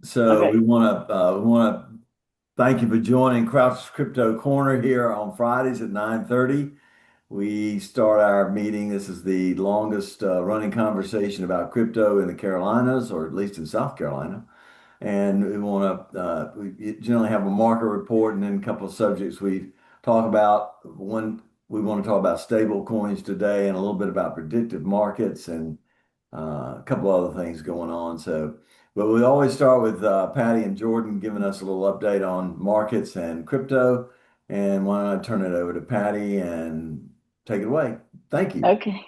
So Okay. we want to thank you for joining Crouch's Crypto Corner here on Fridays at 9:30. We start our meeting. This is the longest running conversation about crypto in the Carolinas, or at least in South Carolina. And we generally have a market report and then a couple of subjects we talk about. One, we want to talk about stable coins today and a little bit about predictive markets and a couple other things going on. But we always start with Patty and Jordan giving us a little update on markets and crypto. And why don't I turn it over to Patty and take it away? Thank you. Okay.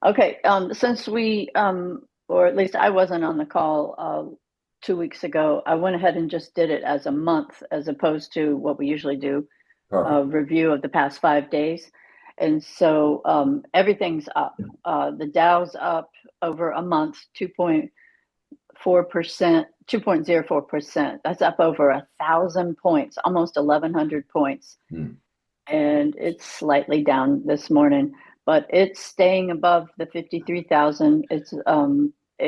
Okay. Since or at least I wasn't on the call 2 weeks ago, I went ahead and just did it as a month as opposed to what we usually do, a Perfect. review of the past 5 days. And so everything's up. The Dow's up over a month, 2.4%, 2.04%. That's up over 1,000 points, almost 1,100 points. Hmm. And it's slightly down this morning, but it's staying above the 53,000. It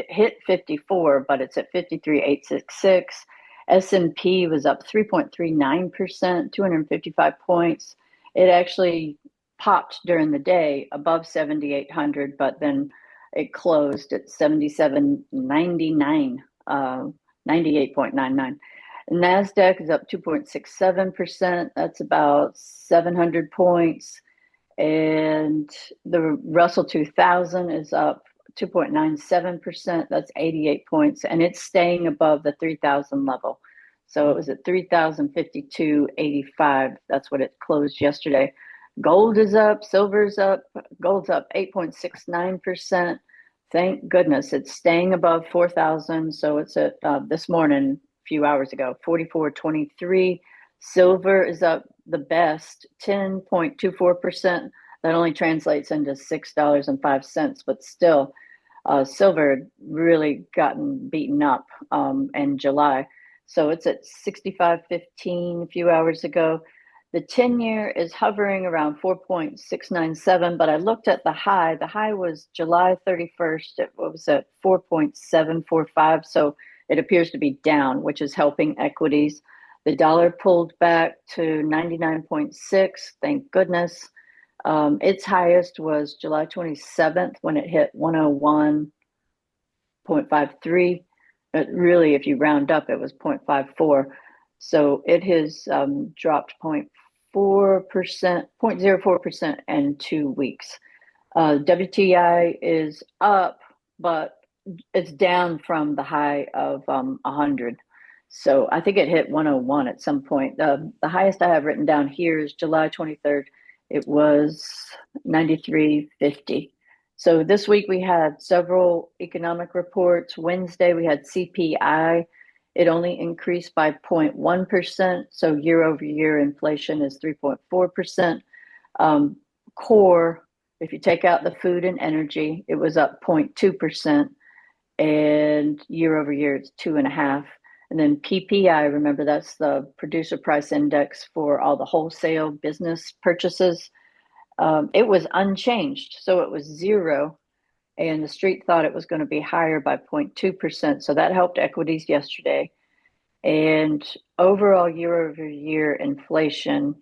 hit 54, but it's at 53,866. S&P was up 3.39%, 255 points. It actually popped during the day above 7,800, but then it closed at 77.99, 98.99. NASDAQ is up 2.67%. That's about 700 points. And the Russell 2000 is up 2.97%. That's 88 points. And it's staying above the 3,000 level. So it was at 3,052.85. That's what it closed yesterday. Gold is up, silver's up, gold's up 8.69%. Thank goodness it's staying above 4,000. So it's at this morning, a few hours ago, 44.23. Silver is up the best, 10.24%. That only translates into $6.05, but still, silver really gotten beaten up in July. So it's at 65.15 a few hours ago. The 10-year is hovering around 4.697, but I looked at the high. The high was July 31st. It was at 4.745. So it appears to be down, which is helping equities. The dollar pulled back to 99.6. Thank goodness. Its highest was July 27th when it hit 101.53. Really, if you round up, it was 0.54. So it has dropped 0.4%, 0.04% in 2 weeks. WTI is up, but it's down from the high of 100. So I think it hit 101 at some point. The highest I have written down here is July 23rd. It was 93.50. So this week we had several economic reports. Wednesday we had CPI. It only increased by 0.1%. So year over year inflation is 3.4%. Core, if you take out the food and energy, it was up 0.2%. And year over year it's 2.5%. And then PPI, remember that's the producer price index for all the wholesale business purchases. It was unchanged. So it was zero. And the street thought it was going to be higher by 0.2%. So that helped equities yesterday. And overall year over year inflation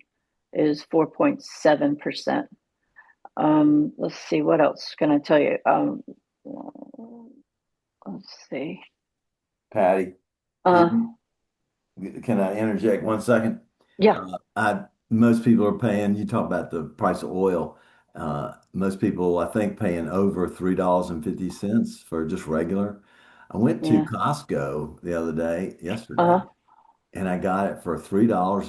is 4.7%. Let's see, what else can I tell you? Let's see. Patty, Uh, you, can I interject 1 second? yeah, Most people are paying, you talk about the price of oil. Most people, I think, paying over $3.50 for just regular. I went to yeah. Costco the other day, yesterday, Uh, and I got it for $3.19. That was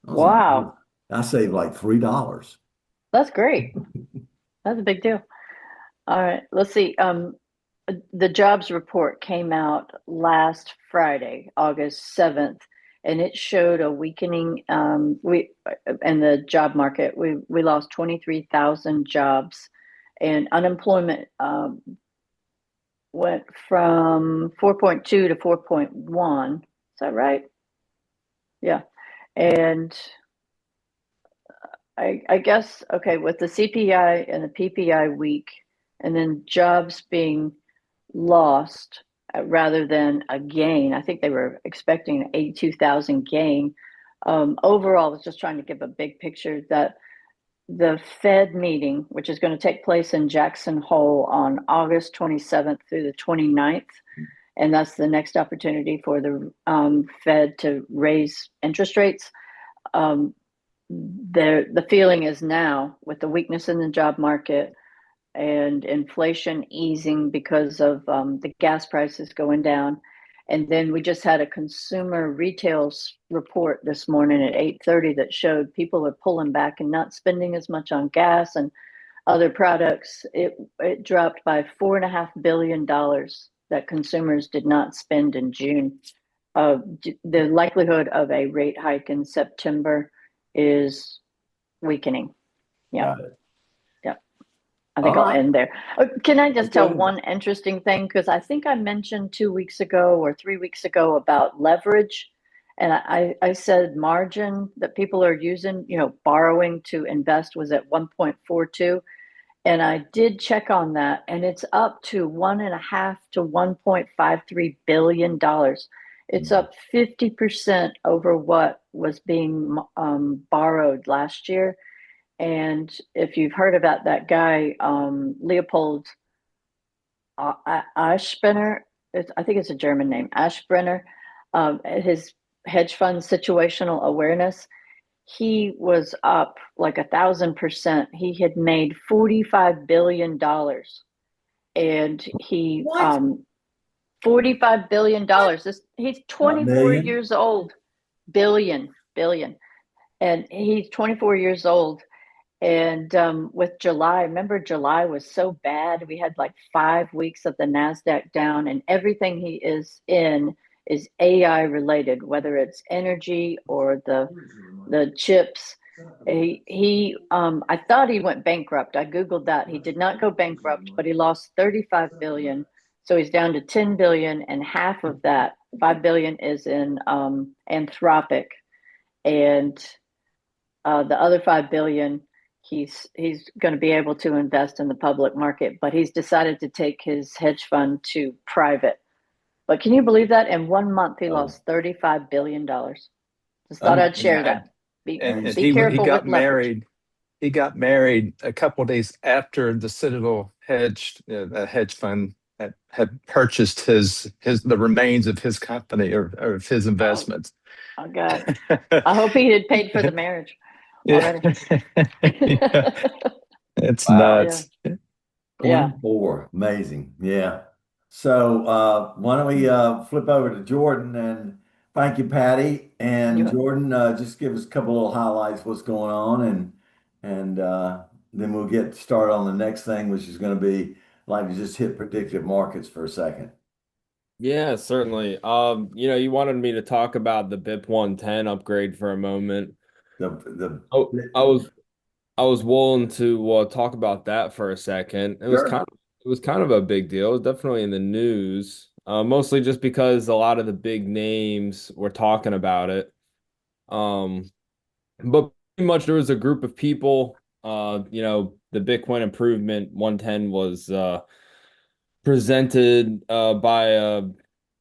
amazing. wow, I saved like $3. that's great. That's a big deal. All right, let's see. The jobs report came out last Friday, August 7th, and it showed a weakening we in the job market. We lost 23,000 jobs, and unemployment went from 4.2 to 4.1. Is that right? Yeah. And I guess, okay, with the CPI and the PPI weak, and then jobs being lost rather than a gain. I think they were expecting an 82,000 gain. Overall, I was just trying to give a big picture that the Fed meeting, which is going to take place in Jackson Hole on August 27th through the 29th, and that's the next opportunity for the Fed to raise interest rates. Um, the feeling is now, with the weakness in the job market and inflation easing because of the gas prices going down. And then we just had a consumer retail report this morning at 8:30 that showed people are pulling back and not spending as much on gas and other products. It dropped by $4.5 billion that consumers did not spend in June. The likelihood of a rate hike in September is weakening. Yeah. Got it. I All think I'll right. end there. Can I just Go tell ahead. one interesting thing? Because I think I mentioned 2 weeks ago or 3 weeks ago about leverage. And I said margin that people are using, borrowing to invest was at 1.42. And I did check on that, and it's up to 1.5 to $1.53 billion. It's Mhm. up 50% over what was being borrowed last year. And if you've heard about that guy, Leopold Aschbrenner, I think it's a German name, Aschbrenner, his hedge fund situational awareness, he was up like 1,000%. He had made $45 billion, and he What? What? $45 billion. He's Not 24 million? years old. Billion, and he's 24 years old. And with July, remember July was so bad. We had like 5 weeks of the NASDAQ down, and everything he is in is AI related, whether it's energy or the chips. I thought he went bankrupt. I Googled that. He did not go bankrupt, but he lost 35 billion. So he's down to 10 billion, and half of that, 5 billion, is in Anthropic. And the other 5 billion, he's going to be able to invest in the public market, but he's decided to take his hedge fund to private. But can you believe that? In 1 month, he Oh, lost $35 billion. Just thought I'd share amazing. that. Yeah, Be and be Amazing. he careful with got leverage. married. He got married a couple of days after the Citadel hedge fund had purchased the remains of his company or of his Oh, investments. oh God. I hope he had paid for the marriage Yeah, already. yeah, it's Wow. Yeah. nuts. Yeah. 24. Amazing. Yeah. So why don't we flip over to Jordan, and thank you, Patty. And You Jordan, just give us a couple little highlights what's going on, and then we'll get started on the next thing, which is going to be like to just hit predictive markets for a second. Yeah, certainly. You wanted me to talk about the BIP 110 upgrade for a moment. Oh, I The was I was willing to talk about that for a second. sure. It was kind of a big deal. It was definitely in the news. Mostly just because a lot of the big names were talking about it. Um, but pretty much there was a group of people, the Bitcoin improvement 110 was presented by a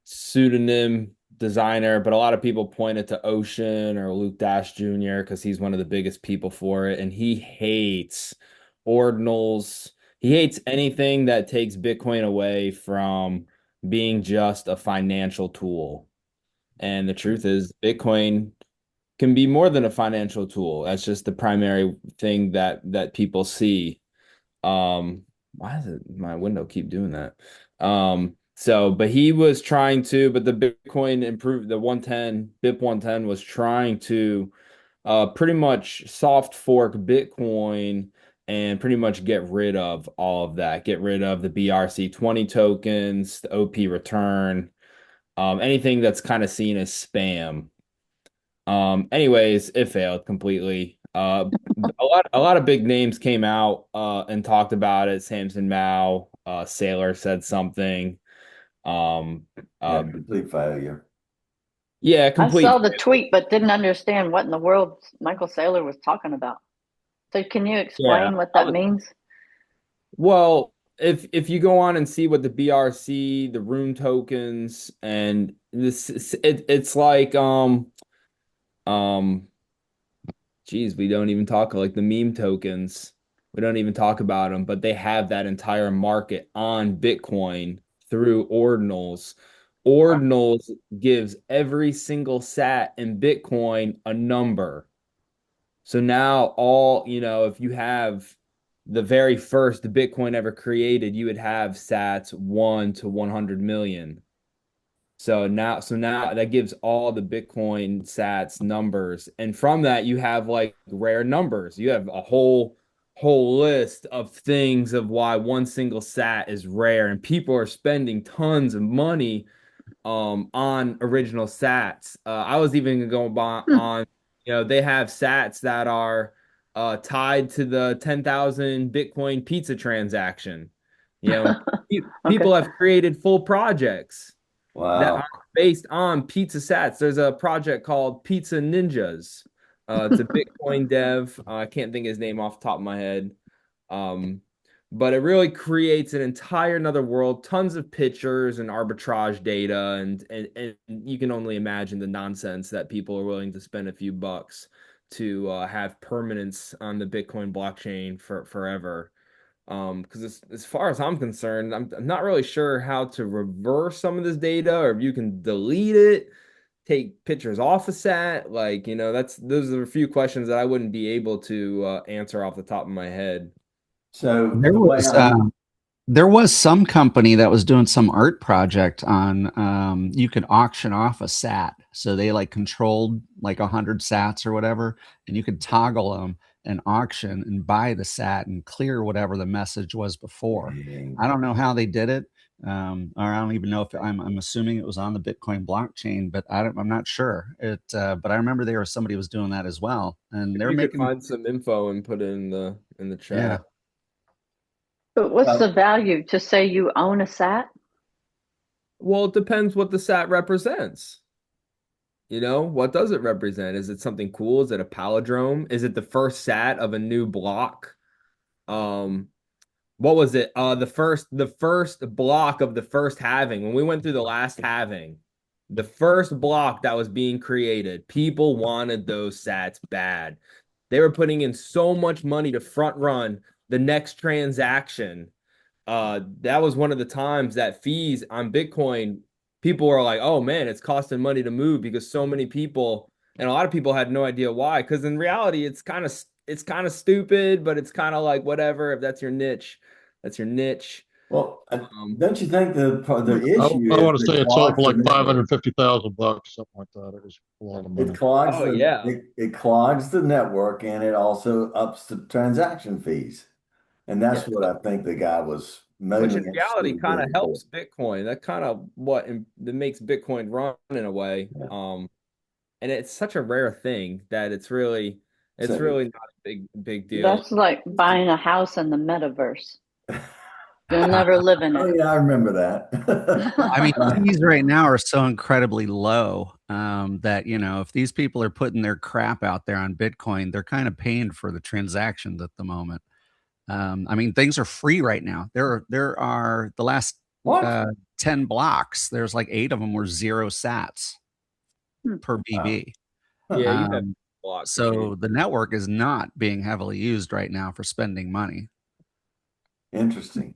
pseudonym designer, but a lot of people pointed to Ocean or Luke Dash Jr. because he's one of the biggest people for it, and he hates ordinals. He hates anything that takes Bitcoin away from being just a financial tool. And the truth is, Bitcoin can be more than a financial tool. That's just the primary thing that people see. Why does my window keep doing that? But he was trying to, but the Bitcoin improved the 110, BIP 110 was trying to pretty much soft fork Bitcoin and pretty much get rid of all of that. Get rid of the BRC20 tokens, the OP return, anything that's kind of seen as spam. Anyways, it failed completely. A lot of big names came out and talked about it. Samson Mao, Saylor said something. Um, Yeah, um, complete failure. yeah, I complete. saw the tweet but didn't understand what in the world Michael Saylor was talking about. So can you Yeah, explain what that means? well. if you go on and see what the BRC, the Rune tokens, and it's like um geez, we don't even talk like the meme tokens. We don't even talk about them, but they have that entire market on Bitcoin through ordinals. Ordinals gives every single sat in Bitcoin a number. So now if you have the very first Bitcoin ever created, you would have sats 1 to 100 million. So now that gives all the Bitcoin sats numbers. And from that you have like rare numbers. You have a whole list of things of why one single sat is rare. And people are spending tons of money on original sats. I was even gonna go Hmm. on, they have sats that are tied to the 10,000 Bitcoin pizza transaction. Okay. People have created full projects that are Wow. based on pizza sats. There's a project called Pizza Ninjas. It's a Bitcoin dev. I can't think of his name off the top of my head. Um, but it really creates an entire another world, tons of pictures and arbitrage data, and you can only imagine the nonsense that people are willing to spend a few bucks to have permanence on the Bitcoin blockchain for forever. Because as far as I'm concerned, I'm not really sure how to reverse some of this data, or if you can delete it, take pictures off a sat. Like, those are a few questions that I wouldn't be able to answer off the top of my head. So There the way was I um, there was some company that was doing some art project on you could auction off a sat. So they like controlled like 100 sats or whatever, and you could toggle them and auction and buy the sat and clear whatever the message was before. I don't know how they did it. Or I don't even know if I'm assuming it was on the Bitcoin blockchain, but I'm not sure. But I remember there was somebody was doing that as well, and If they're you could making find some info and put it in the yeah. chat. But what's the well, value to say you own a sat? Well, it depends what the sat represents. What does it represent? Is it something cool? Is it a palindrome? Is it the first sat of a new block? Um, what was it? The first block of the first halving. When we went through the last halving, the first block that was being created, people wanted those sats bad. They were putting in so much money to front run the next transaction. That was one of the times that fees on Bitcoin, people were like, oh man, it's costing money to move because so many people, and a lot of people had no idea why. Because in reality, it's kind of stupid, but it's kind of like whatever. If that's your niche, that's your niche. well, Um, don't you think the I, issue I is want to it say it sold for clogs the like five network? hundred fifty thousand bucks, something like that. It was a lot of It money. clogs oh yeah, it clogs the network and it also ups the transaction fees. And yeah. that's what I think the guy was Which mainly in interested reality in kind of getting for. helps Bitcoin. That kind of that makes Bitcoin run in a way. Yeah. And it's such a rare thing that it's So really not a big deal. That's like buying a house in the metaverse. You'll never live in oh it. yeah, I remember that. I mean, fees right now are so incredibly low that, if these people are putting their crap out there on Bitcoin, they're kind of paying for the transactions at the moment. I mean, things are free right now. There are the last What? uh, 10 blocks, there's like 8 of them were 0 sats Hmm. per Wow. BB. Yeah, you have Um, block for sure. so the network is not being heavily used right now for spending money. Interesting.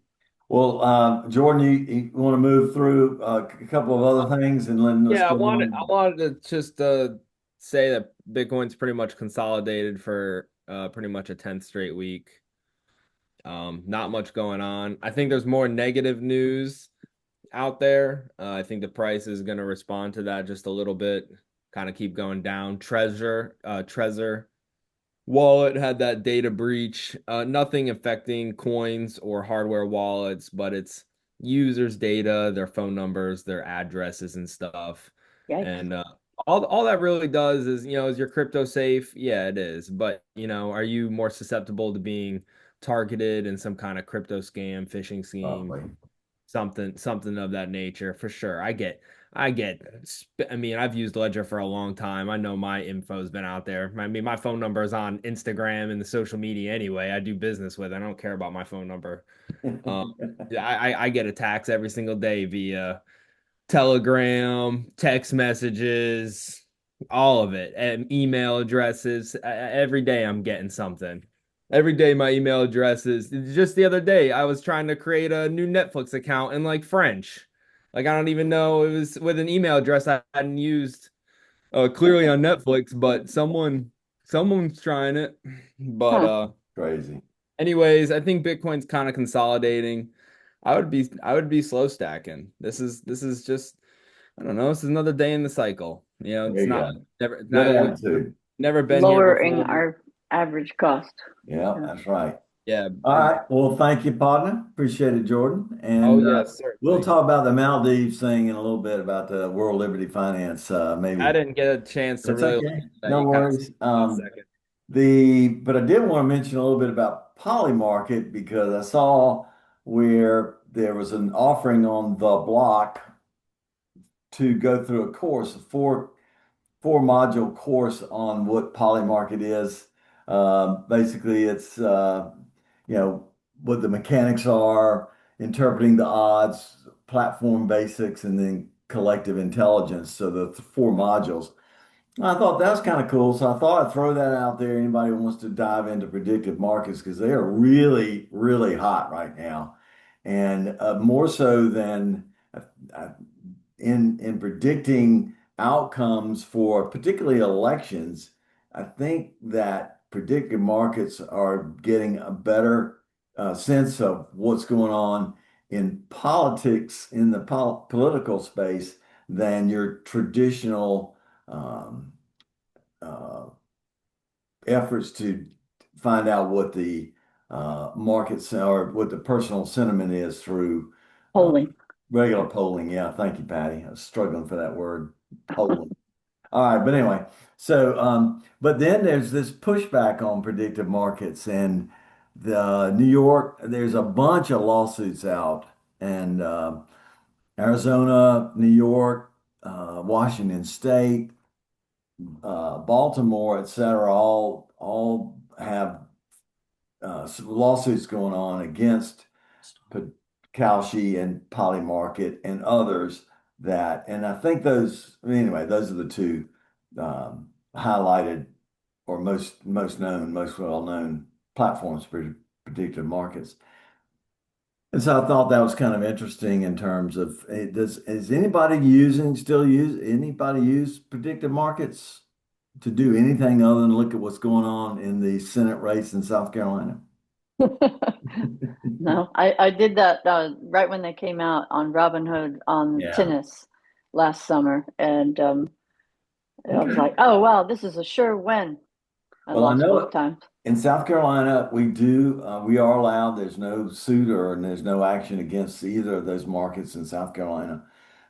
Well, Jordan, you want to move through a couple of other things and then let's Yeah, I go wanted I on. wanted to just say that Bitcoin's pretty much consolidated for pretty much a 10th straight week. Not much going on. I think there's more negative news out there. I think the price is going to respond to that just a little bit, kind of keep going down. Trezor wallet had that data breach. Nothing affecting coins or hardware wallets, but it's users' data, their phone numbers, their addresses, and stuff. Yikes. And all that really does is, is your crypto safe? Yeah, it is. But, are you more susceptible to being targeted in some kind of crypto scam, phishing scheme? Probably. something of that nature for sure. I mean, I've used Ledger for a long time. I know my info's been out there. I mean, my phone number is on Instagram and the social media anyway. I do business with. I don't care about my phone number. Yeah, I get attacks every single day via Telegram, text messages, all of it, and email addresses. Every day I'm getting something. Every day my email addresses. Just the other day, I was trying to create a new Netflix account in like French. Like I don't even know it was with an email address I hadn't used clearly on Netflix, but someone's trying it. But Huh. Crazy. anyways, I think Bitcoin's kind of consolidating. I would be slow stacking. This is just I don't know. This is another day in the cycle. You know, There it's you not go. never Good not attitude. never been here Lowering before. our average cost. Yeah, Yeah. that's right. Yeah. All right. Well, thank you, partner. Appreciate it, Jordan. Oh And yes, we'll certainly. talk about the Maldives thing in a little bit about the World Liberty Finance, I maybe. didn't get a chance to That's really look okay. at that. No You kind of worries. last second. But I did want to mention a little bit about Polymarket because I saw where there was an offering on the block to go through a course, a four module course on what Polymarket is. Basically, it's what the mechanics are, interpreting the odds, platform basics, and then collective intelligence. So the four modules. I thought that was kind of cool. So I thought I'd throw that out there. Anybody who wants to dive into predictive markets because they are really, really hot right now, and more so than uh, in predicting outcomes for particularly elections. I think that predictive markets are getting a better sense of what's going on in politics in the political space than your traditional um, uh, efforts to find out what the markets or what the personal sentiment is through uh, Polling. regular polling. Yeah, thank you, Patty. I was struggling for that word, polling. All right, but anyway, so but then there's this pushback on predictive markets, and the New York, there's a bunch of lawsuits out, and Arizona, New York, Washington State, Baltimore, et cetera, all have lawsuits going on against Kalshi and Polymarket and others and I think anyway, those are the two highlighted or most well known platforms for predictive markets. And so I thought that was kind of interesting in terms of is anybody anybody use predictive markets to do anything other than look at what's going on in the Senate race in South Carolina? No, I did that right when they came out on Robinhood on Yeah. tennis last summer, and I was Okay. like, oh wow, this is a sure win. I Well, I lost both know times. in South Carolina, we are allowed, there's no suit and there's no action against either of those markets in South Carolina.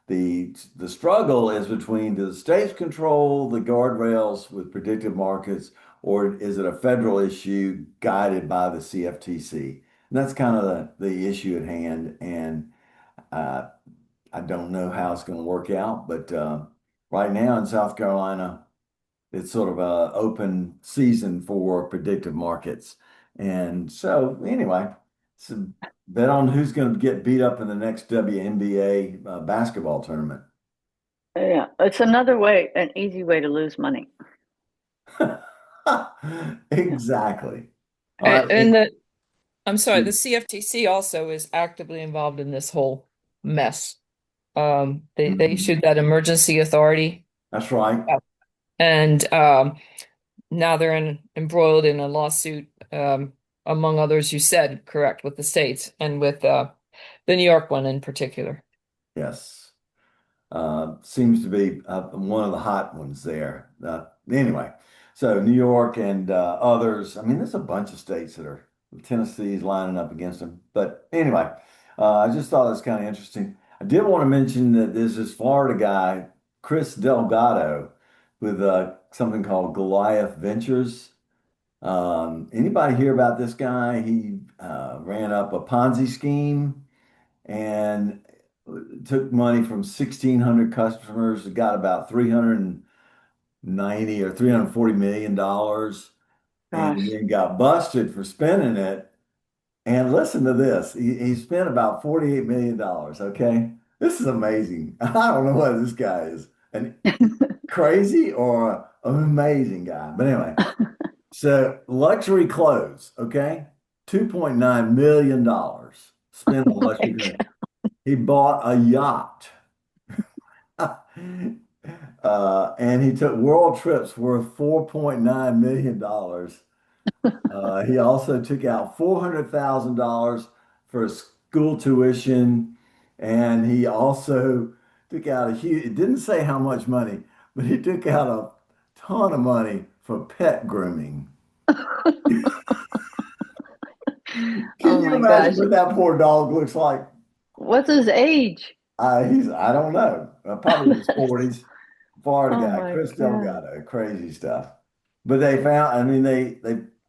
The struggle is between do the states control the guardrails with predictive markets, or is it a federal issue guided by the CFTC? And that's kind of the issue at hand. And uh, I don't know how it's going to work out, but right now in South Carolina, it's sort of a open season for predictive markets. And so anyway, so bet on who's going to get beat up in the next WNBA basketball tournament. Yeah, it's another way, an easy way to lose money. Yeah. Exactly. All And, right. and the I'm sorry, the CFTC also is actively involved in this whole mess. They Mhm. issued that emergency authority, That's right. and now they're embroiled in a lawsuit, among others. You said correct with the states and with the New York one in particular. Yes. Seems to be one of the hot ones there. Anyway, so New York and others. I mean, there's a bunch of states that are Tennessee's lining up against them. But anyway, I just thought it was kind of interesting. I did want to mention that there's this Florida guy, Chris Delgado, with something called Goliath Ventures. Anybody hear about this guy? He ran up a Ponzi scheme and took money from 1,600 customers, got about 390 or $340 million, and Gosh. then got busted for spending it. And listen to this. He spent about $48 million. Okay. This is amazing. I don't know what this guy is. And crazy or an amazing guy. But anyway, so luxury clothes, okay? $2.9 million spent on Oh my luxury clothes. God. He bought a yacht. And he took world trips worth $4.9 million. He also took out $400,000 for school tuition, and he also took out a huge, it didn't say how much money, but he took out a ton of money for pet grooming. Can Oh you my imagine gosh. what that poor dog looks like? What's his age? I don't know, probably in his 40s. Florida Oh guy, my Chris God. Delgado, crazy stuff. But they found, I mean, they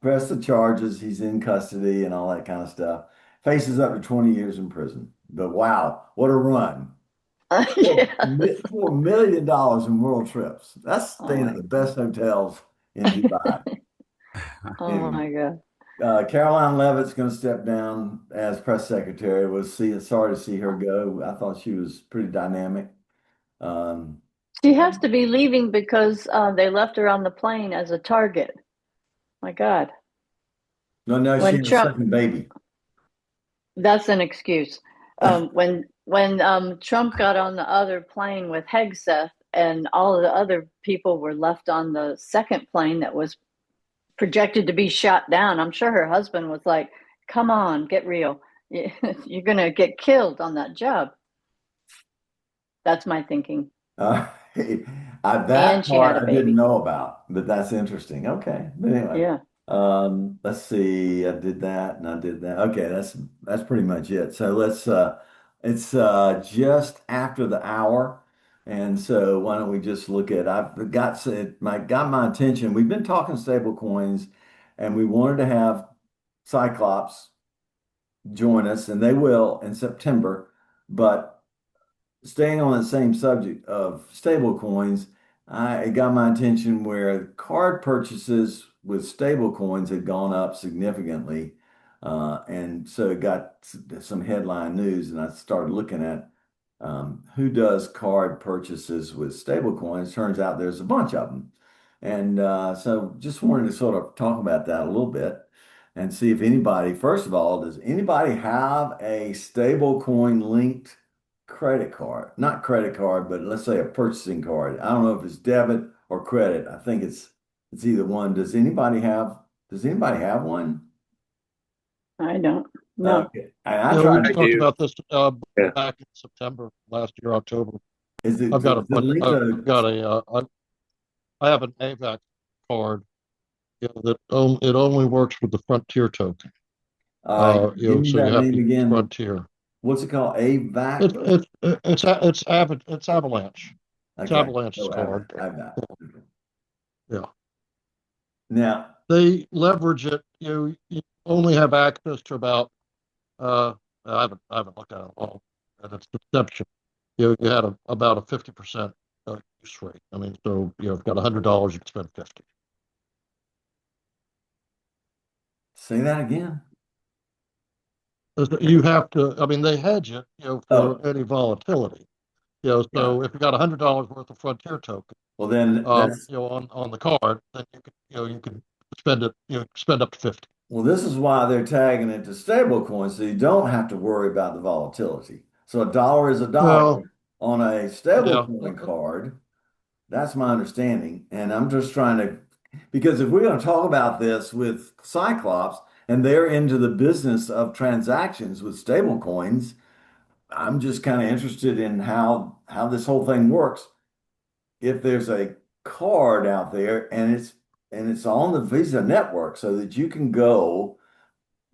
pressed the charges. He's in custody and all that kind of stuff. Faces up to 20 years in prison. But wow, what a run. Yes. $4 million in world trips. That's Oh staying at my the best hotels in Dubai. Oh Anyway, my God. Caroline Levitt's going to step down as press secretary. Sorry to see her go. I thought she was pretty dynamic. Um, She has to be leaving because they left her on the plane as a target. My God. no, no, she When had a Trump, second baby. that's an excuse. When Trump got on the other plane with Hegseth and all of the other people were left on the second plane that was projected to be shot down, I'm sure her husband was like, "Come on, get real. You're gonna get killed on that job." That's my thinking. Uh, And that she had part a I didn't baby. know about, but that's interesting. Okay, but anyway, Yeah. let's see. I did that and I did that. Okay, that's pretty much it. So it's just after the hour, and so why don't we just look at? I've got my attention. We've been talking stable coins, and we wanted to have Cyclops join us, and they will in September, but staying on the same subject of stable coins, it got my attention where card purchases with stable coins had gone up significantly. And so it got some headline news, and I started looking at who does card purchases with stable coins. Turns out there's a bunch of them. And so just wanted to sort of talk about that a little bit and see if anybody, first of all, does anybody have a stable coin linked credit card? Not credit card, but let's say a purchasing card. I don't know if it's debit or credit. I think it's either one. Does anybody have one? I don't know. Okay. And I Yeah, we tried I to, talked do. about this Yeah. back in September last year, October. is I've got a is it linked I've to got I have an AVAC card, it only works with the Frontier token. give me So you that have name to use again. Frontier. What's it called? AVAC? It's Avalanche. It's Okay. Avalanche's So card. I've Yeah. now, They leverage it. You only have access to about I haven't looked at it all at its inception. You had about a 50% use rate. I mean, so you've got $100, you can spend 50. say that again. You have to, I mean, they hedge it, Oh, for any volatility. yeah. So if you got $100 worth of Frontier token, Well, then that's on the card, then you can spend it, spend up to 50. well, this is why they're tagging it to stable coins, so you don't have to worry about the volatility. So a dollar is a Well, dollar on a stable yeah, coin card. That's my understanding. And I'm just trying to, because if we're going to talk about this with Cyclops and they're into the business of transactions with stable coins, I'm just kind of interested in how this whole thing works. If there's a card out there and it's on the Visa network so that you can go,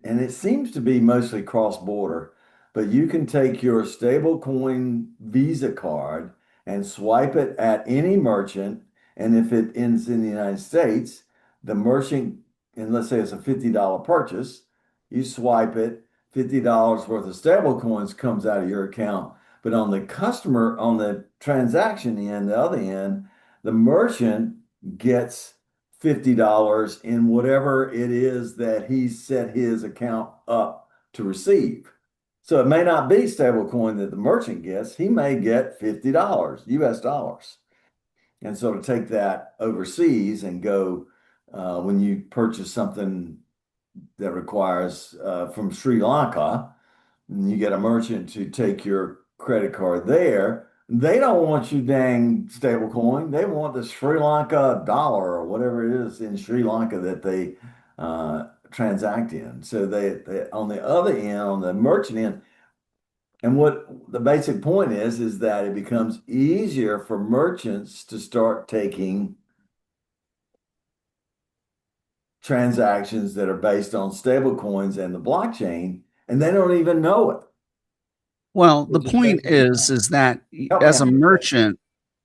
and it seems to be mostly cross-border, but you can take your stablecoin Visa card and swipe it at any merchant, and if it ends in the United States, the merchant, and let's say it's a $50 purchase, you swipe it, $50 worth of stable coins comes out of your account. But on the transaction end, the other end, the merchant gets $50 in whatever it is that he set his account up to receive. So it may not be stablecoin that the merchant gets. He may get $50 US dollars. And so to take that overseas and go when you purchase something that requires from Sri Lanka, and you get a merchant to take your credit card there, they don't want you dang stable coin. They want the Sri Lanka dollar or whatever it is in Sri Lanka that they transact in. So they on the other end, on the merchant end, and what the basic point is that it becomes easier for merchants to start taking transactions that are based on stable coins and the blockchain, and they don't even know it. Well, It the just point takes them. is that Help me as a out with that. merchant,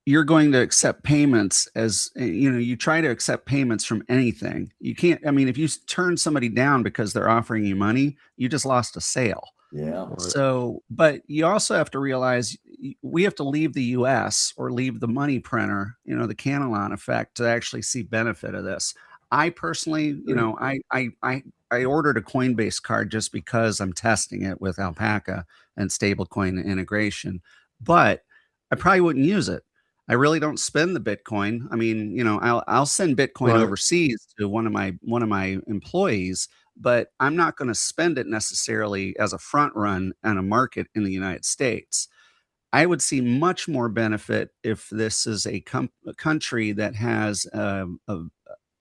you're going to accept payments as you try to accept payments from anything. You can't, I mean, if you turn somebody down because they're offering you money, you just lost a sale. Yeah. So, but you also have to realize we have to leave the US or leave the money printer, the Canelon effect to actually see benefit of this. I personally, I ordered a Coinbase card just because I'm testing it with Alpaca and stablecoin integration, but I probably wouldn't use it. I really don't spend the Bitcoin. I mean, I'll send Bitcoin Right. overseas to one of my employees, but I'm not going to spend it necessarily as a front run on a market in the United States. I would see much more benefit if this is a country that has a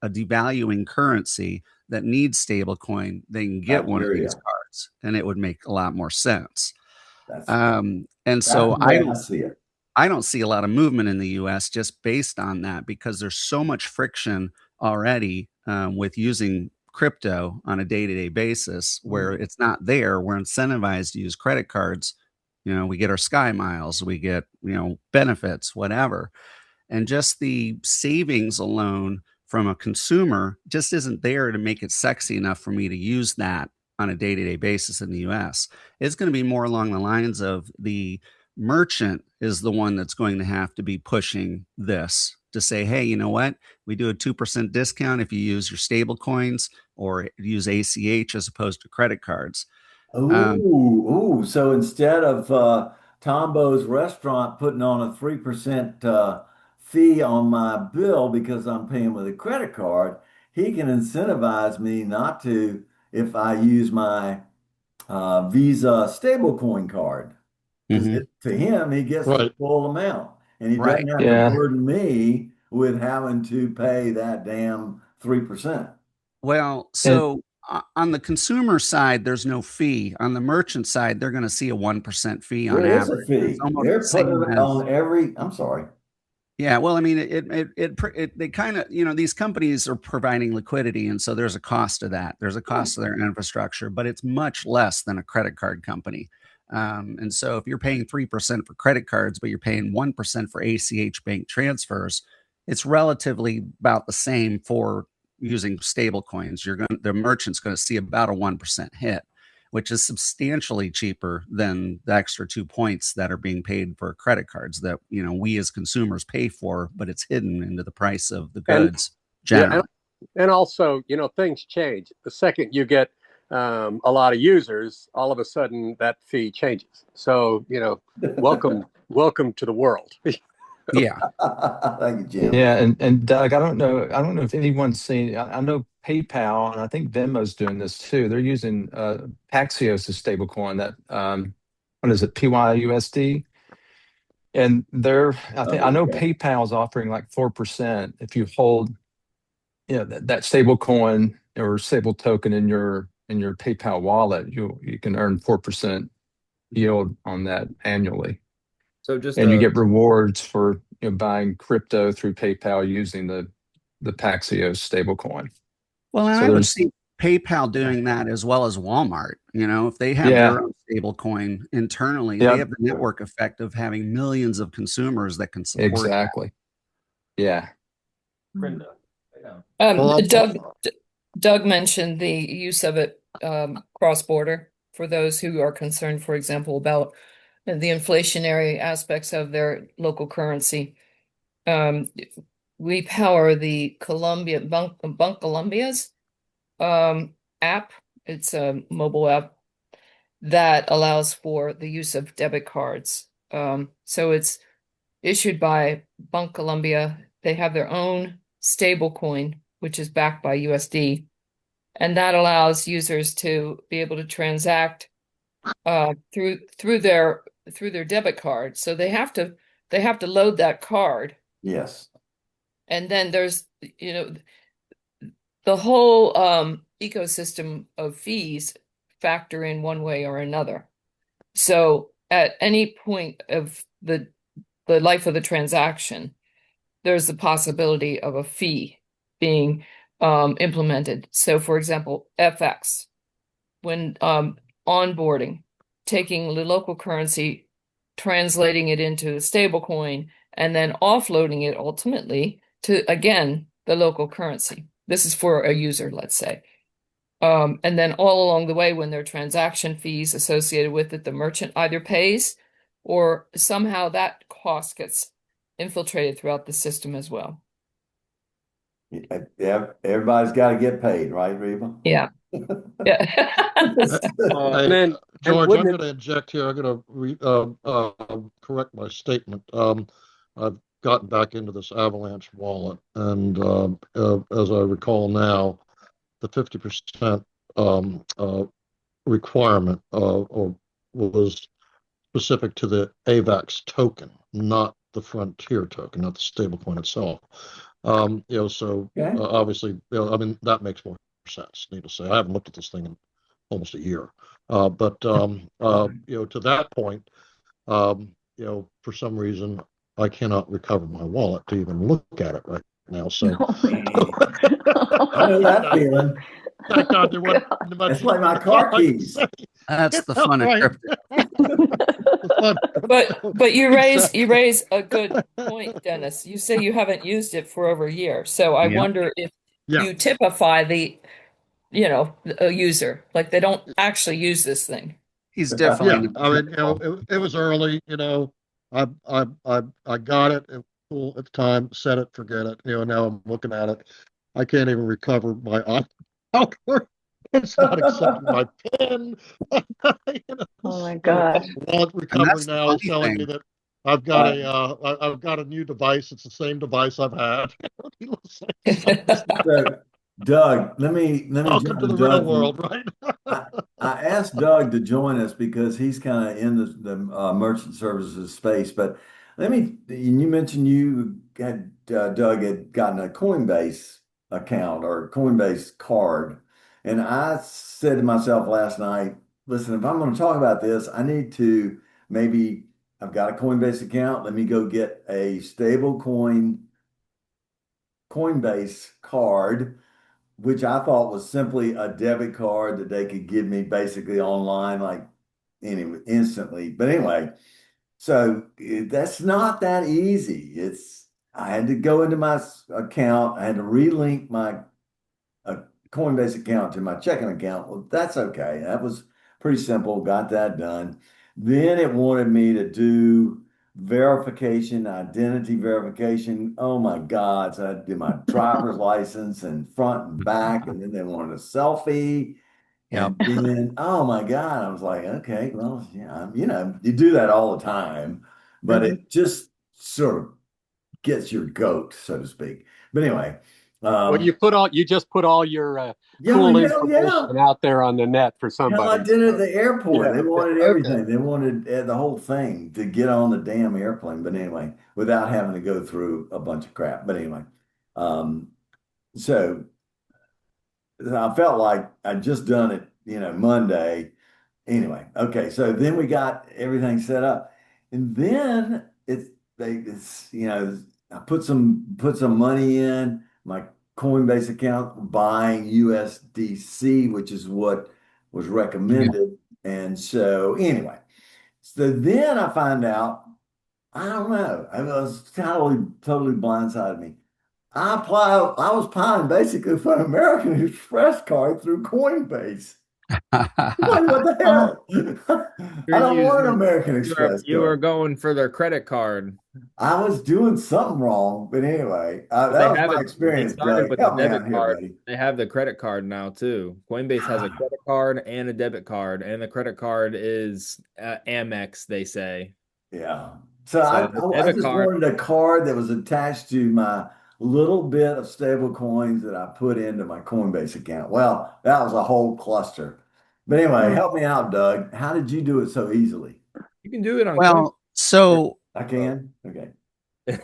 devaluing currency that needs stablecoin. They can I get one of hear these you. cards, and it would make a lot more sense. That's And that's so the way I see it. I don't see a lot of movement in the US just based on that because there's so much friction already with using crypto on a day-to-day basis where it's not there. We're incentivized to use credit cards. We get our Sky Miles, we get, benefits, whatever. And just the savings alone from a consumer just isn't there to make it sexy enough for me to use that on a day-to-day basis in the US. It's going to be more along the lines of the merchant is the one that's going to have to be pushing this to say, hey, you know what? We do a 2% discount if you use your stable coins or use ACH as opposed to credit cards. Um, Ooh. So instead of Tombo's restaurant putting on a 3% fee on my bill because I'm paying with a credit card, he can incentivize me not to if I use my Visa stablecoin card. Because mhm, to him, he gets the Right. full amount and he right. doesn't have to Yeah. burden me with having to pay that damn 3%. Well, And so on the consumer side, there's no fee. On the merchant side, they're going to see a 1% fee on There is a average. It's fee. almost the They're putting same it as, on every, I'm sorry. yeah. Well, I mean, they kind of, these companies are providing liquidity. And so there's a cost to that. There's a cost to their infrastructure, but it's much less than a credit card company. And so if you're paying 3% for credit cards, but you're paying 1% for ACH bank transfers, it's relatively about the same for using stable coins. The merchant's going to see about a 1% hit, which is substantially cheaper than the extra 2 points that are being paid for credit cards that, we as consumers pay for, but it's hidden into the price of the And goods yeah, generally. and also, things change. The second you get a lot of users, all of a sudden that fee changes. So, welcome to the world. Yeah. Thank you, Jim. yeah, and Doug, I don't know if anyone's seen. I know PayPal and I think Venmo's doing this too. They're using Paxios as stablecoin. That what is it, PYUSD? And I know Okay. PayPal is offering like 4% if you hold, that stable coin or stable token in your PayPal wallet. You can earn 4% yield on that annually, So just and you get rewards for buying crypto through PayPal using the Paxios stablecoin. Well, and So I would there's see PayPal doing that as well as Walmart. If they have yeah, their own stable coin internally, they yeah, have the network effect of having millions of consumers that can support that. exactly. Yeah. Brenda. Well, Doug mentioned the use of it cross border. for those who are concerned, for example, about the inflationary aspects of their local currency. We power the Colombia Bank Colombia's app. It's a mobile app that allows for the use of debit cards. So it's issued by Bank Colombia. They have their own stablecoin, which is backed by USD, and that allows users to be able to transact through their debit card. So they have to load that card, Yes. and then there's the whole ecosystem of fees factor in one way or another. So at any point of the life of the transaction, there's the possibility of a fee being implemented. So for example, FX, when onboarding, taking the local currency, translating it into a stablecoin, and then offloading it ultimately to, again, the local currency. This is for a user, let's say. And then all along the way, when there are transaction fees associated with it, the merchant either pays or somehow that cost gets infiltrated throughout the system as well. Yeah, everybody's got to get paid, right, Reba? Yeah. Yeah. Hey, then, George, I'm wouldn't going to inject here. I'm going to correct my statement. I've gotten back into this Avalanche wallet, and as I recall now, the 50% requirement or was specific to the AVAX token, not the Frontier token, not the stablecoin itself. So Okay. obviously, I mean, that makes more sense, needless to say. I haven't looked at this thing in almost a year. But to that point, for some reason, I cannot recover my wallet to even look at it right now. So I know that feeling. thank God there wasn't much. It's like my car keys. That's the fun of Right. crypto. But you raise a good point, Dennis. You say you haven't used it for over a year. So I Yeah. wonder if Yeah. you typify a user, like they don't actually use this thing. He's definitely Yeah, I mean, it was early. I got it. It was cool at the time. Set it, forget it. Now I'm looking at it. I can't even recover my iCloud. It's not accepting my PIN. Oh my gosh. Wallet and recovery that's the now funny is telling me thing. that I've got I've got a new device. It's the same device I've had. So, Doug, let me Welcome jump to to the real Doug. world, right? I asked Doug to join us because he's kind of in the merchant services space. But you mentioned you had, Doug had gotten a Coinbase account or Coinbase card. And I said to myself last night, listen, if I'm going to talk about this, I need to maybe, I've got a Coinbase account. Let me go get a Coinbase card, which I thought was simply a debit card that they could give me basically online, like anyway, instantly. But anyway, so that's not that easy. I had to go into my account, I had to relink my Coinbase account to my checking account. Well, that's okay. That was pretty simple. Got that done. Then it wanted me to do verification, identity verification. Oh my God. So I had to do my driver's license and front and back. And then they wanted a selfie. Yep. And then, oh my God, I was like, okay, well, yeah, you do that all the time, but it just sort of gets your goat, so to speak. But anyway, Well, you just put all your yeah, cool hell yeah. information out there on the net for Hell, I somebody. did it at the airport. Yeah. They wanted Okay. everything. They wanted the whole thing to get on the damn airplane. But anyway, without having to go through a bunch of crap. But anyway, um, so I felt like I'd just done it, Monday. Anyway, okay. So then we got everything set up, and then I put some money in my Coinbase account buying USDC, which is what was recommended. And so anyway, so then I find out, I don't know, I was totally blindsided me. I was buying basically for an American Express card through Coinbase. Like, what the hell? I don't want an American Express You were card. going for their credit card. I was doing something wrong, but anyway, But that they was have my it. They experience, started Doug. with the Help me debit out here, card. buddy. They have the credit card now too. Coinbase has a credit card and a debit card, and the credit card is Amex, they say. Yeah. So So the I debit just card, wanted a card that was attached to my little bit of stable coins that I put into my Coinbase account. Well, that was a whole cluster. But anyway, help me out, Doug. How did you do it so easily? you can do it on Coinbase. Well, so I can? Okay.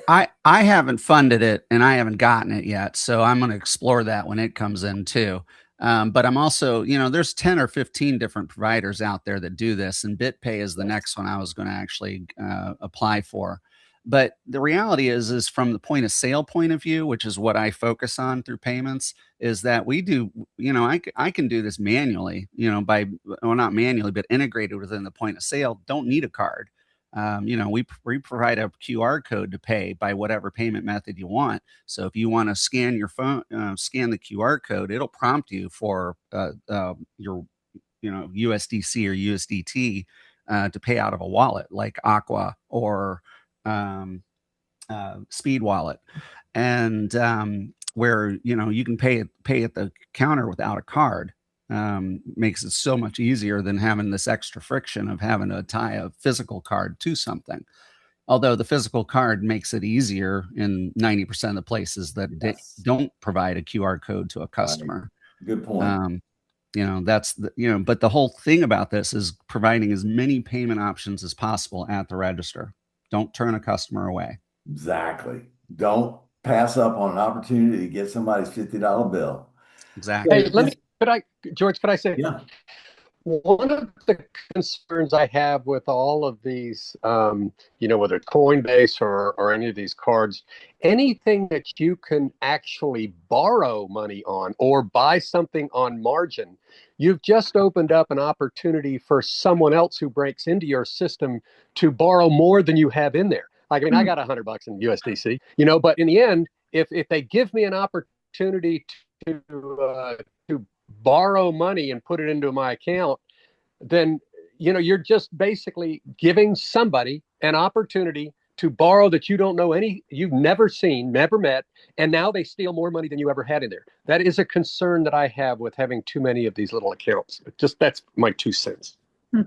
I haven't funded it and I haven't gotten it yet, so I'm going to explore that when it comes in too. But I'm also, there's 10 or 15 different providers out there that do this, and BitPay is the next one I was going to actually apply for. But the reality is from the point of sale point of view, which is what I focus on through payments, is that we do, I can do this manually, well, not manually, but integrated within the point of sale. Don't need a card. We provide a QR code to pay by whatever payment method you want. So if you want to scan your phone, scan the QR code, it'll prompt you for your USDC or USDT to pay out of a wallet like Aqua or Speed Wallet, and where you can pay at the counter without a card. Makes it so much easier than having this extra friction of having to tie a physical card to something. Although the physical card makes it easier in 90% of the places that don't provide a QR code to a customer. Right. Good point. But the whole thing about this is providing as many payment options as possible at the register. Don't turn a customer away. Exactly. Don't pass up on an opportunity to get somebody's $50 bill. Exactly. Hey, George, could I say, yeah. One of the concerns I have with all of these, whether Coinbase or any of these cards, anything that you can actually borrow money on or buy something on margin, you've just opened up an opportunity for someone else who breaks into your system to borrow more than you have in there. Like, I mean, I got $100 in USDC, but in the end, if they give me an opportunity to borrow money and put it into my account, then you're just basically giving somebody an opportunity to borrow that you've never seen, never met, and now they steal more money than you ever had in there. That is a concern that I have with having too many of these little accounts. That's my 2 cents.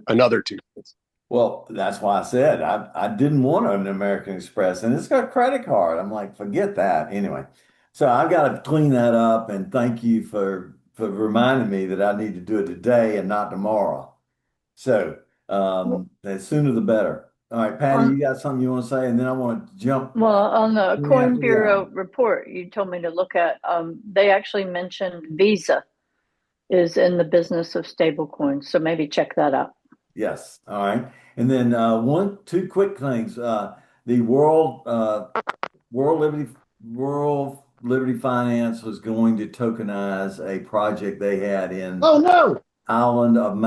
Another 2 cents. Well, that's why I said I didn't want an American Express, and it's got a credit card. I'm like, forget that. Anyway, so I've got to clean that up, and thank you for reminding me that I need to do it today and not tomorrow. So the sooner the better. All right, Patty, you got something you want to say, and then I want to jump. Well, on the Yeah, Coin Bureau report, you told me to look at. They actually mentioned Visa is in the business of stablecoins, so maybe check that out. Yes. All right. And then two quick things. The World Liberty Finance was going to tokenize a project they had in island of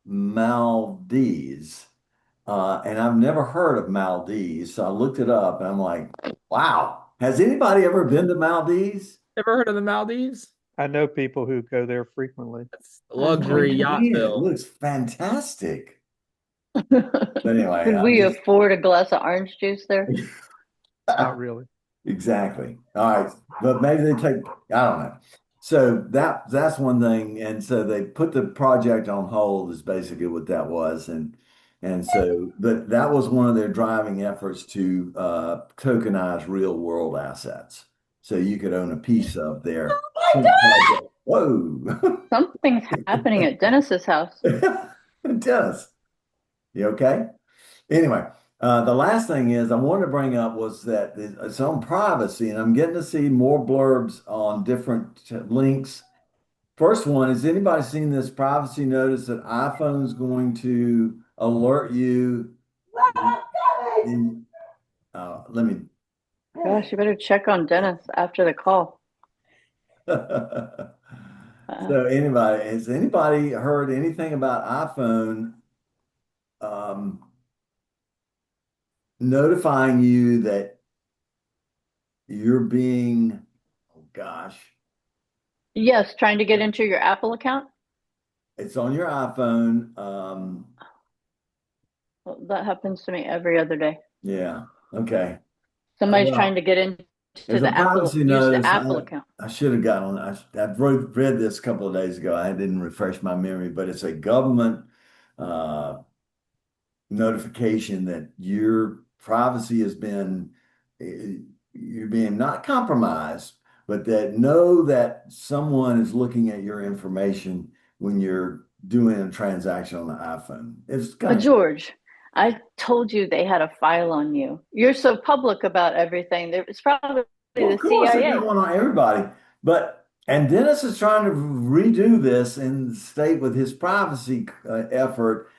Maldives. And I've never heard of Maldives, so I looked it up and I'm like, wow, has anybody ever been to Maldives? Ever heard of the Maldives? I know people who go there frequently. It's luxury yacht Man, it bill. looks fantastic. But anyway, Could we afford a glass of orange juice there? Not really. Exactly. All right. But maybe they take, I don't know. So that's one thing. And so they put the project on hold is basically what that was. And so, but that was one of their driving efforts to tokenize real world assets. So you could own a piece of their project. Whoa. Something's happening at Dennis's house. It does. You okay? Anyway, the last thing is I wanted to bring up was that it's on privacy, and I'm getting to see more blurbs on different links. First one, has anybody seen this privacy notice that iPhone's going to alert you? Let me. Gosh, you better check on Dennis after the call. So has anybody heard anything about iPhone notifying you that you're being, oh gosh. Yes, trying to get into your Apple account? it's on your iPhone. Well, that happens to me every other day. Yeah. Okay. Somebody's trying Well, to get into there's a the Apple, privacy use the notice. Apple account. I should have gotten on. I read this a couple of days ago. I didn't refresh my memory, but it's a government uh, notification that your privacy has been, you're being not compromised, but that know that someone is looking at your information when you're doing a transaction on the iPhone. It's kind But of, George, I told you they had a file on you. You're so public about everything. It's probably well, the of course, they got CIA. one on everybody. But, and Dennis is trying to redo this in the state with his privacy effort,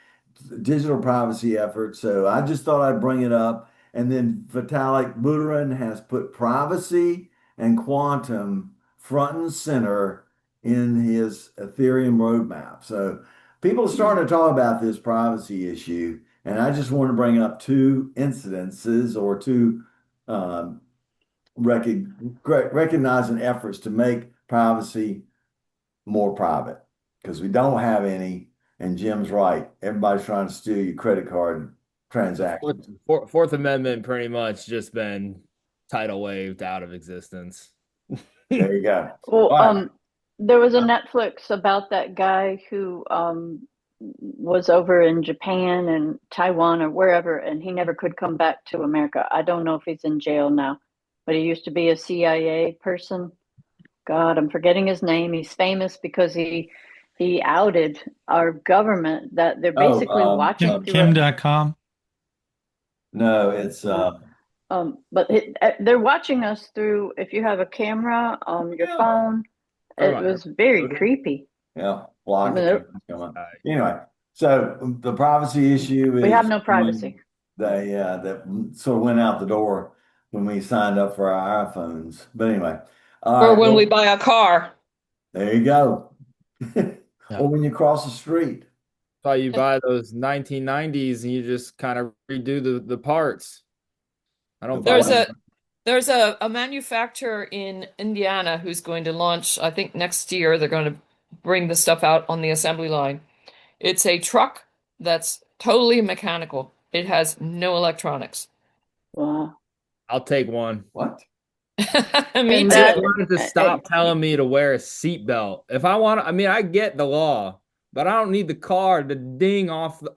digital privacy effort. So I just thought I'd bring it up. And then Vitalik Buterin has put privacy and quantum front and center in his Ethereum roadmap. So people are starting to talk about this privacy issue. And I just want to bring up two incidences or two um, recognizing efforts to make privacy more private because we don't have any. And Jim's right. Everybody's trying to steal your credit card transactions. Fourth Amendment pretty much just been tidal waved out of existence. There you go. Well, All right. there was a Netflix about that guy who was over in Japan and Taiwan or wherever, and he never could come back to America. I don't know if he's in jail now, but he used to be a CIA person. God, I'm forgetting his name. He's famous because he outed our government that they're Oh, basically watching through Kim.com. no, it's but they're watching us through, if you have a camera on your yeah, phone. It was very creepy. yeah, block I it. mean, Anyway, so the privacy issue we is have no privacy. that sort of went out the door when we signed up for our iPhones. But anyway, all Or right, when we well, buy a car. there you go. Yeah. Or when you cross the street. How you buy those 1990s and you just kind of redo the parts. I don't buy There's What? them. there's a manufacturer in Indiana who's going to launch, I think next year, they're going to bring the stuff out on the assembly line. It's a truck that's totally mechanical. It has no electronics. Wow. I'll take one. What? Me And I that, too. just wanted to stop telling me to wear a seatbelt. If I want to, I mean, I get the law, but I don't need the car to ding off the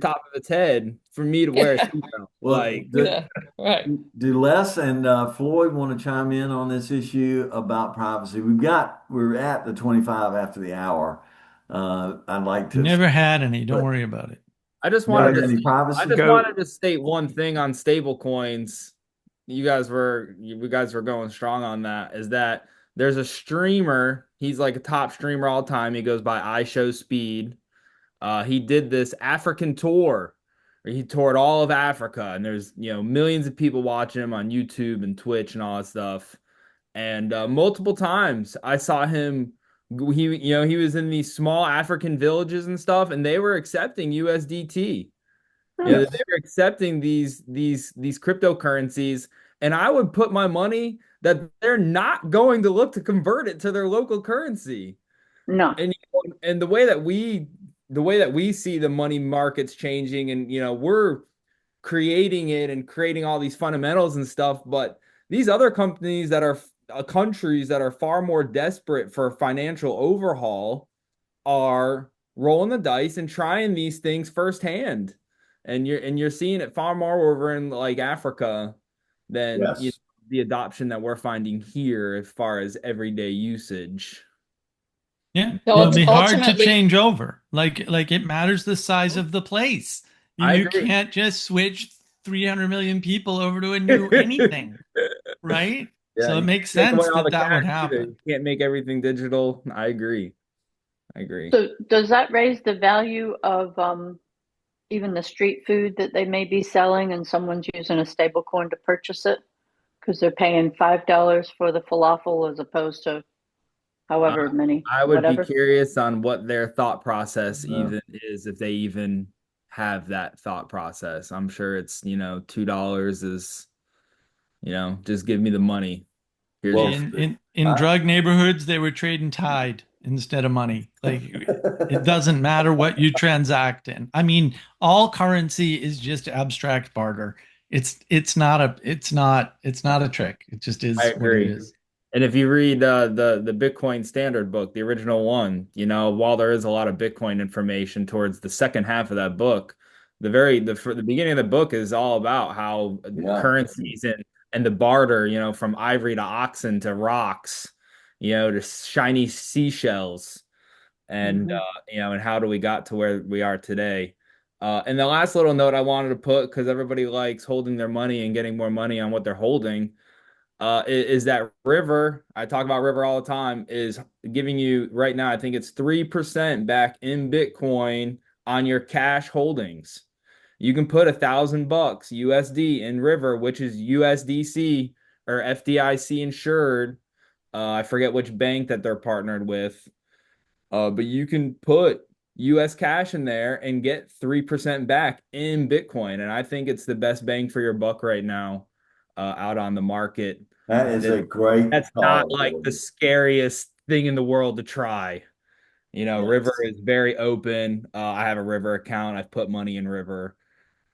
top of its head for me to wear a seatbelt. Well, Like, Yeah, right. do Les and Floyd want to chime in on this issue about privacy? We're at the 25 after the hour. I'd like to. Never had any. Don't But worry about it. I just never wanted had to, any I privacy. just Go. wanted to state one thing on stablecoins. You guys were going strong on that. Is that there's a streamer. He's like a top streamer all time. He goes by I Show Speed. He did this African tour. He toured all of Africa, and there's millions of people watching him on YouTube and Twitch and all that stuff. And multiple times I saw him. He was in these small African villages and stuff, and they were accepting USDT. They Yes. were accepting these cryptocurrencies, and I would put my money that they're not going to look to convert it to their local currency. no, And the way that we see the money markets changing, and we're creating it and creating all these fundamentals and stuff, but these other companies that are countries that are far more desperate for financial overhaul are rolling the dice and trying these things firsthand. And you're seeing it far more over in like Africa than Yes. the adoption that we're finding here as far as everyday usage. Yeah. No, It'll be hard to ultimately, change over. Like it matters the size of the place. I You agree. can't just switch 300 million people over to a new anything, right? Yeah, So it you makes can't take away sense all that the that would cash either. happen. You can't make everything digital. I agree. so does that raise the value of even the street food that they may be selling and someone's using a stable coin to purchase it because they're paying $5 for the falafel as opposed to however many, I would be whatever? curious on what their thought process No. even is, if they even have that thought process. I'm sure it's, $2 is, just give me the money. Here's Well, your In drug neighborhoods, they were trading Tide instead of money. Like it doesn't matter what you transact in. I mean, all currency is just abstract barter. It's not a trick. It just I is what it agree. is. And if you read the Bitcoin standard book, the original one, while there is a lot of Bitcoin information towards the second half of that book, the beginning of the book is all about how Yeah. currencies and the barter, from ivory to oxen to rocks, to shiny seashells, and Mhm. and how do we got to where we are today. And the last little note I wanted to put, because everybody likes holding their money and getting more money on what they're holding, is that River, I talk about River all the time, is giving you right now, I think it's 3% back in Bitcoin on your cash holdings. You can put $1,000 USD in River, which is USDC or FDIC insured. I forget which bank that they're partnered with. But you can put US cash in there and get 3% back in Bitcoin. And I think it's the best bang for your buck right now, out on the market. That is That, a great that's not call, like the Jordan. scariest thing in the world to try. River Yes. is very open. I have a River account. I've put money in River,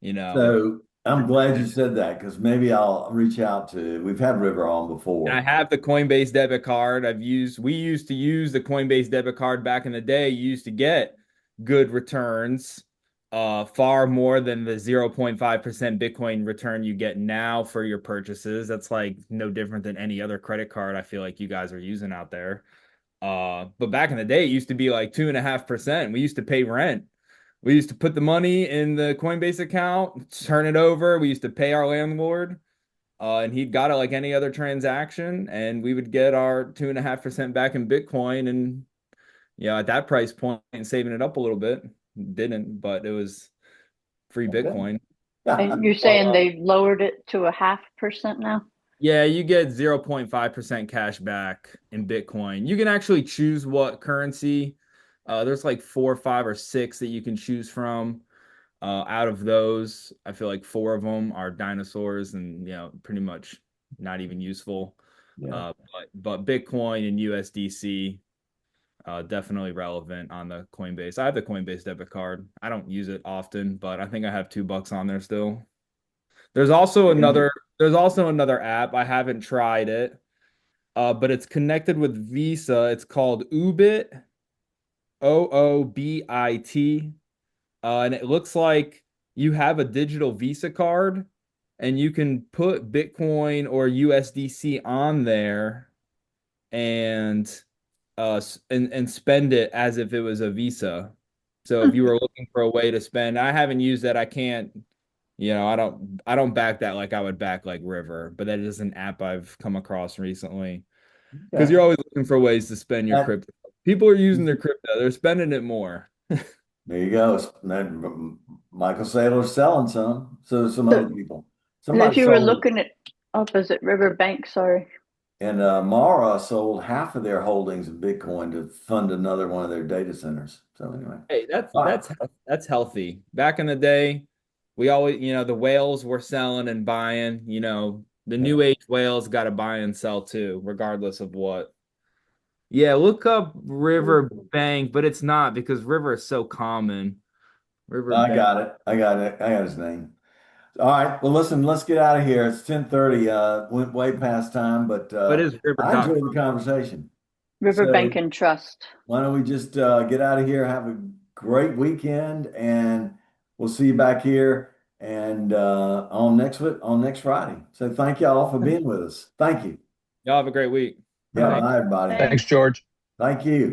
and So I'm glad you said that because maybe I'll reach out to, we've had River on I before. have the Coinbase debit card. We used to use the Coinbase debit card back in the day. You used to get good returns, far more than the 0.5% Bitcoin return you get now for your purchases. That's like no different than any other credit card I feel like you guys are using out there. But back in the day, it used to be like 2.5%. We used to pay rent. We used to put the money in the Coinbase account, turn it over. We used to pay our landlord, and he'd got it like any other transaction, and we would get our 2.5% back in Bitcoin. And at that price point, and saving it up a little bit, didn't, but it was free Okay. Bitcoin. And you're saying they've lowered it to 0.5% now? Yeah, you get 0.5% cash back in Bitcoin. You can actually choose what currency. There's like 4, 5, or 6 that you can choose from. Out of those, I feel like 4 of them are dinosaurs and pretty much not even useful. Yeah. But Bitcoin and USDC, definitely relevant on the Coinbase. I have the Coinbase debit card. I don't use it often, but I think I have $2 on there still. There's also another there's also another app. I haven't tried it, but it's connected with Visa. It's called Oobit, OOBIT. And it looks like you have a digital Visa card and you can put Bitcoin or USDC on there and and spend it as if it was a Visa. So if you were looking for a way to spend, I haven't used that. I can't, I don't back that like I would back like River, but that is an app I've come across recently because Okay. you're always looking for ways to spend your That, crypto. People are using their crypto, they're spending it more. there you go. Michael Saylor's selling some. So some other So people. if Somebody you were sold, looking at opposite Riverbank, sorry. and Mara sold half of their holdings of Bitcoin to fund another one of their data centers. So anyway, Hey, that's all right. that's that's healthy. Back in the day, we always, the whales were selling and buying, the Yeah. new age whales got to buy and sell too, regardless of what. Yeah, look up River Bank, but it's not because River is so common. River I Bank. got it. I got it. I got his name. All right. Well, listen, let's get out of here. It's 10:30. Went way past time, but What is I enjoyed river.com? the conversation. Riverbank So and Trust. why don't we just get out of here? Have a great weekend, and we'll see you back here and on next Friday. So thank you all for being with us. Thank you. Y'all have a great week. Yeah, All right. bye everybody. Thanks, Thanks. George. Thank you.